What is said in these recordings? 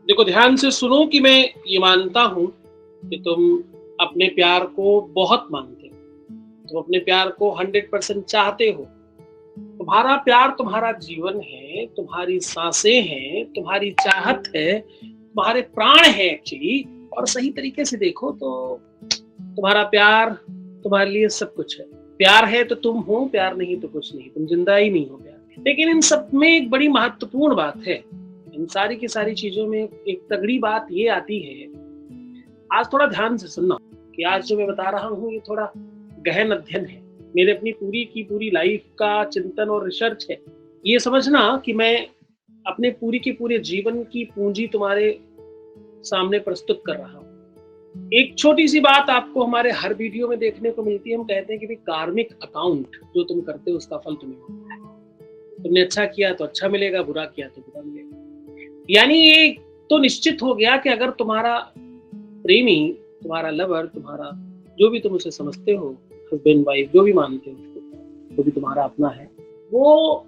देखो, ध्यान से सुनो कि मैं ये मानता हूं कि तुम अपने प्यार को बहुत मानते हो। तुम अपने प्यार को 100% चाहते हो। तुम्हारा प्यार तुम्हारा जीवन है, तुम्हारी सांसें हैं, तुम्हारी चाहत है, तुम्हारे प्राण है एक्चुअली। और सही तरीके से देखो तो तुम्हारा प्यार तुम्हारे लिए सब कुछ है। प्यार है तो तुम हो, प्यार नहीं तो कुछ नहीं, तुम जिंदा ही नहीं हो प्यार। लेकिन इन सब में एक बड़ी महत्वपूर्ण बात है। इन सारी की सारी चीजों में एक तगड़ी बात ये आती है। आज थोड़ा ध्यान से सुनना कि आज जो मैं बता रहा हूँ ये थोड़ा गहन अध्ययन है, मेरे अपनी पूरी की पूरी लाइफ का चिंतन और रिसर्च है। ये समझना कि मैं अपने पूरी के पूरे जीवन की पूंजी तुम्हारे सामने प्रस्तुत कर रहा हूँ। एक छोटी सी बात आपको हमारे हर वीडियो में देखने को मिलती है। हम कहते हैं कि कार्मिक अकाउंट जो तुम करते हो उसका फल तुम्हें मिलता है। तुमने अच्छा किया तो अच्छा मिलेगा, बुरा किया तो बुरा मिलेगा। यानी ये तो निश्चित हो गया कि अगर तुम्हारा प्रेमी, तुम्हारा लवर, तुम्हारा जो भी तुम उसे समझते हो, हस्बैंड वाइफ जो भी मानते हो उसको, जो भी तुम्हारा अपना है, वो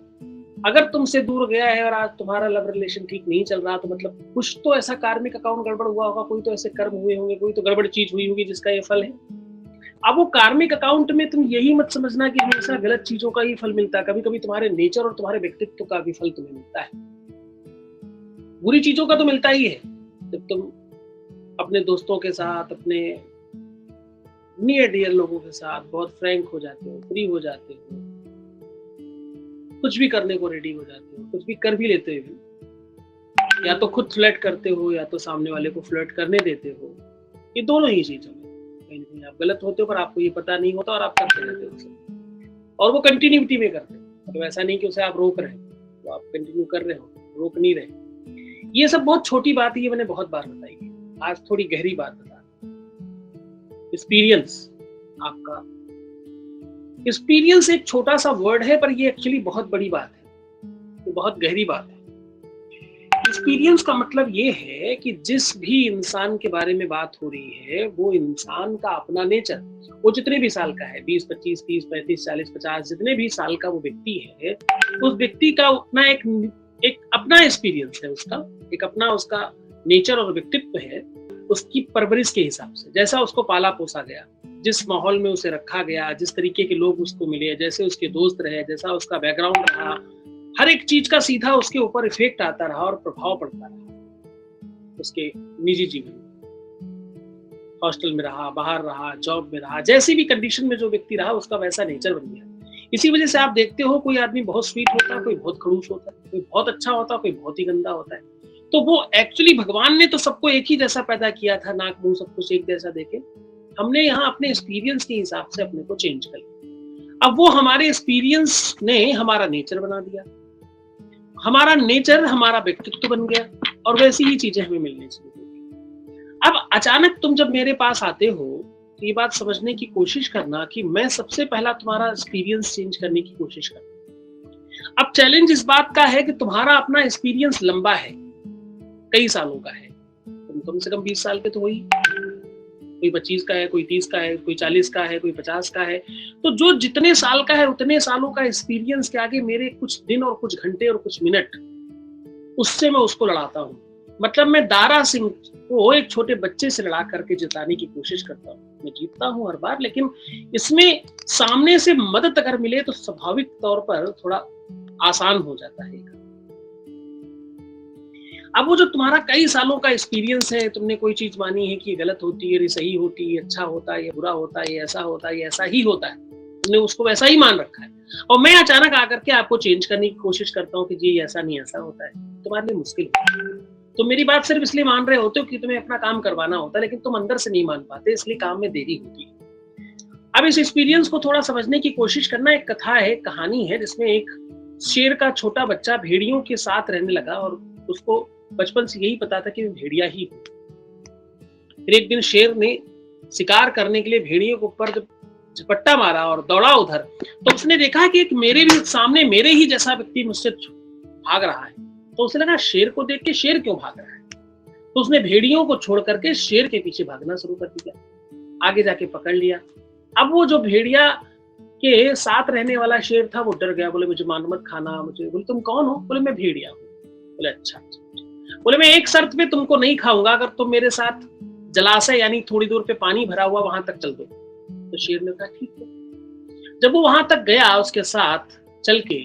अगर तुमसे दूर गया है और आज तुम्हारा लव रिलेशन ठीक नहीं चल रहा, तो मतलब कुछ तो ऐसा कार्मिक अकाउंट गड़बड़ हुआ होगा, कोई तो ऐसे कर्म हुए होंगे, कोई तो गड़बड़ चीज हुई होगी जिसका ये फल है। अब वो कार्मिक अकाउंट में तुम यही मत समझना कि हमेशा गलत चीजों का ही फल मिलता है। कभी कभी तुम्हारे नेचर और तुम्हारे व्यक्तित्व का भी फल तुम्हें मिलता है। बुरी चीजों का तो मिलता ही है। जब तुम अपने दोस्तों के साथ, अपने नियर डियर लोगों के साथ बहुत फ्रैंक हो जाते हो, फ्री हो जाते हो, कुछ भी करने को रेडी हो जाते हो, कुछ भी कर भी लेते हो, या तो खुद फ्लर्ट करते हो या तो सामने वाले को फ्लर्ट करने देते हो। ये दोनों ही चीजों में कहीं ना कहीं आप गलत होते हो, पर आपको ये पता नहीं होता और आप करते रहते हो उसे, और वो कंटिन्यूटी में करते हो। मतलब ऐसा नहीं कि उसे आप रोक रहे हो, तो आप कंटिन्यू कर रहे हो, रोक नहीं रहे। ये सब बहुत छोटी बात है, ये मैंने बहुत बार बताई है। आज थोड़ी गहरी बात बता रहा हूं। एक्सपीरियंस, आपका एक्सपीरियंस एक छोटा सा वर्ड है, पर ये एक्चुअली बहुत बड़ी बात है, तो बहुत गहरी बात है। एक्सपीरियंस का मतलब ये है कि जिस भी इंसान के बारे में बात हो रही है, वो इंसान का अपना नेचर, वो जितने भी साल का है, 20, 25, 30, 35, 40, 50, जितने भी साल का वो व्यक्ति है, उस व्यक्ति का अपना एक अपना एक्सपीरियंस है, उसका एक अपना उसका नेचर और व्यक्तित्व है। उसकी परवरिश के हिसाब से, जैसा उसको पाला पोसा गया, जिस माहौल में उसे रखा गया, जिस तरीके के लोग उसको मिले, जैसे उसके दोस्त रहे, जैसा उसका बैकग्राउंड रहा, हर एक चीज का सीधा उसके ऊपर इफेक्ट आता रहा और प्रभाव पड़ता रहा उसके निजी जीवन में। हॉस्टल में रहा, बाहर रहा, जॉब में रहा, जैसी भी कंडीशन में जो व्यक्ति रहा, उसका वैसा नेचर बन गया। इसी वजह से आप देखते हो कोई आदमी बहुत स्वीट होता है, कोई बहुत खड़ूस होता है, कोई बहुत अच्छा होता है, कोई बहुत ही गंदा होता है। तो वो एक्चुअली भगवान ने तो सबको एक ही जैसा पैदा किया था, नाक मुंह सब कुछ एक जैसा देके। हमने यहाँ अपने एक्सपीरियंस के हिसाब से अपने को चेंज कर लिया। अब वो हमारे एक्सपीरियंस ने हमारा नेचर बना दिया, हमारा नेचर हमारा व्यक्तित्व बन गया, और वैसी ही चीजें हमें मिलने शुरू हो गई। अब अचानक तुम जब मेरे पास आते हो, तो ये बात समझने की कोशिश करना कि मैं सबसे पहला तुम्हारा एक्सपीरियंस चेंज करने की कोशिश करता। अब चैलेंज इस बात का है कि तुम्हारा अपना एक्सपीरियंस लंबा है, कई सालों का है। तुम कम से कम 20 साल के तो हो ही, कोई 25 का है, कोई 30 का है, कोई 40 का है, कोई 50 का है। तो जो जितने साल का है, उतने सालों का एक्सपीरियंस के आगे मेरे कुछ दिन और कुछ घंटे और कुछ मिनट, उससे मैं उसको लड़ाता हूँ। मतलब मैं दारा सिंह को एक छोटे बच्चे से लड़ा करके जिताने की कोशिश करता हूँ। मैं जीतता हूँ हर बार, लेकिन इसमें सामने से मदद अगर मिले तो स्वाभाविक तौर पर थोड़ा आसान हो जाता है। अब वो जो तुम्हारा कई सालों का एक्सपीरियंस है, तुमने कोई चीज मानी है कि ये गलत होती है, ये सही होती है, अच्छा होता है, ये बुरा होता है, ये ऐसा होता है, ये ऐसा ही होता है, तुमने उसको वैसा ही मान रखा है, और मैं अचानक आकर के आपको चेंज करने की कोशिश करता हूँ कि जी ऐसा नहीं ऐसा होता है, तुम्हारे लिए मुश्किल होता है। तुम मेरी बात सिर्फ इसलिए मान रहे होते हो कि तुम्हें अपना काम करवाना होता है, लेकिन तुम अंदर से नहीं मान पाते, इसलिए काम में देरी होती है। अब इस एक्सपीरियंस को थोड़ा समझने की कोशिश करना। एक कथा है, कहानी है, जिसमें एक शेर का छोटा बच्चा भेड़ियों के साथ रहने लगा, और उसको बचपन से यही पता था कि मैं भेड़िया ही हूं। फिर एक दिन शेर ने शिकार करने के लिए भेड़ियों के ऊपर जब झपट्टा मारा और दौड़ा उधर, तो उसने देखा कि एक मेरे भी सामने मेरे ही जैसा व्यक्ति मुझसे भाग रहा है। तो उसे लगा शेर को देख के शेर क्यों भाग रहा है, तो उसने भेड़ियों को छोड़ करके शेर के पीछे भागना शुरू कर दिया। आगे जाके पकड़ लिया। अब वो जो भेड़िया के साथ रहने वाला शेर था, वो डर गया, बोले मुझे मार मत खाना। मुझे बोले तुम कौन हो? बोले मैं भेड़िया हूँ। बोले अच्छा। बोले मैं एक शर्त पे तुमको नहीं खाऊंगा, अगर तुम मेरे साथ जलाशय यानी थोड़ी दूर पे पानी भरा हुआ वहां तक चल दो। तो शेर ने कहा ठीक है। जब वो वहां तक गया उसके साथ चल के,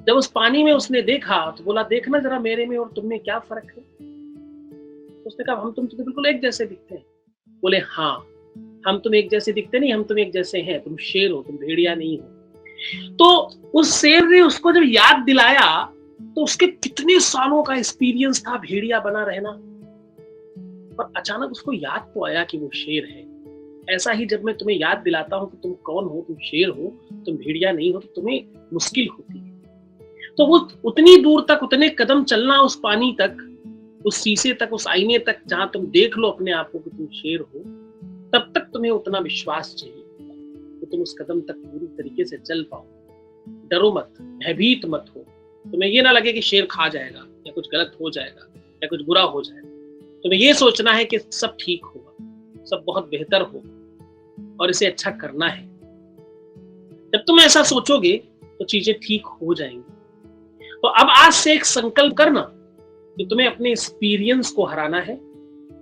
जब उस पानी में उसने देखा तो बोला देखना जरा मेरे में और तुम में क्या फर्क है। तो उसने कहा हम तुम तो बिल्कुल एक जैसे दिखते हैं। बोले हाँ, हम तुम एक जैसे दिखते नहीं, हम तुम एक जैसे हैं, तुम शेर हो, तुम भेड़िया नहीं हो। तो उस शेर ने उसको जब याद दिलाया तो उसके कितने सालों का एक्सपीरियंस था भेड़िया बना रहना, पर अचानक उसको याद तो आया कि वो शेर है। ऐसा ही जब मैं तुम्हें याद दिलाता हूं कि तुम कौन हो, तुम शेर हो, तुम भेड़िया नहीं हो, तो तुम्हें मुश्किल होती है। तो वो उतनी दूर तक, उतने कदम चलना उस पानी तक, उस शीशे तक, उस आईने तक जहां तुम देख लो अपने आप को कि तुम शेर हो, तब तक तुम्हें उतना विश्वास चाहिए कि तुम उस कदम तक पूरी तरीके से चल पाओ। डरो मत, भयभीत मत हो। तुम्हें ये ना लगे कि शेर खा जाएगा या कुछ गलत हो जाएगा या कुछ बुरा हो जाएगा। तुम्हें ये सोचना है कि सब ठीक होगा, सब बहुत बेहतर होगा और इसे अच्छा करना है। जब तुम ऐसा सोचोगे तो चीजें ठीक हो जाएंगी। तो अब आज से एक संकल्प करना कि तुम्हें अपने एक्सपीरियंस को हराना है,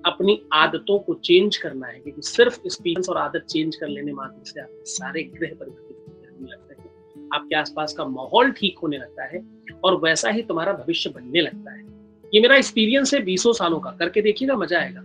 अपनी आदतों को चेंज करना है, क्योंकि सिर्फ एक्सपीरियंस और आदत चेंज कर लेने मात्र से आपके सारे ग्रह परिवर्तित होने लगते हैं, आपके आसपास का माहौल ठीक होने लगता है और वैसा ही तुम्हारा भविष्य बनने लगता है। ये मेरा एक्सपीरियंस है 20 सालों का, करके देखिएगा, मजा आएगा।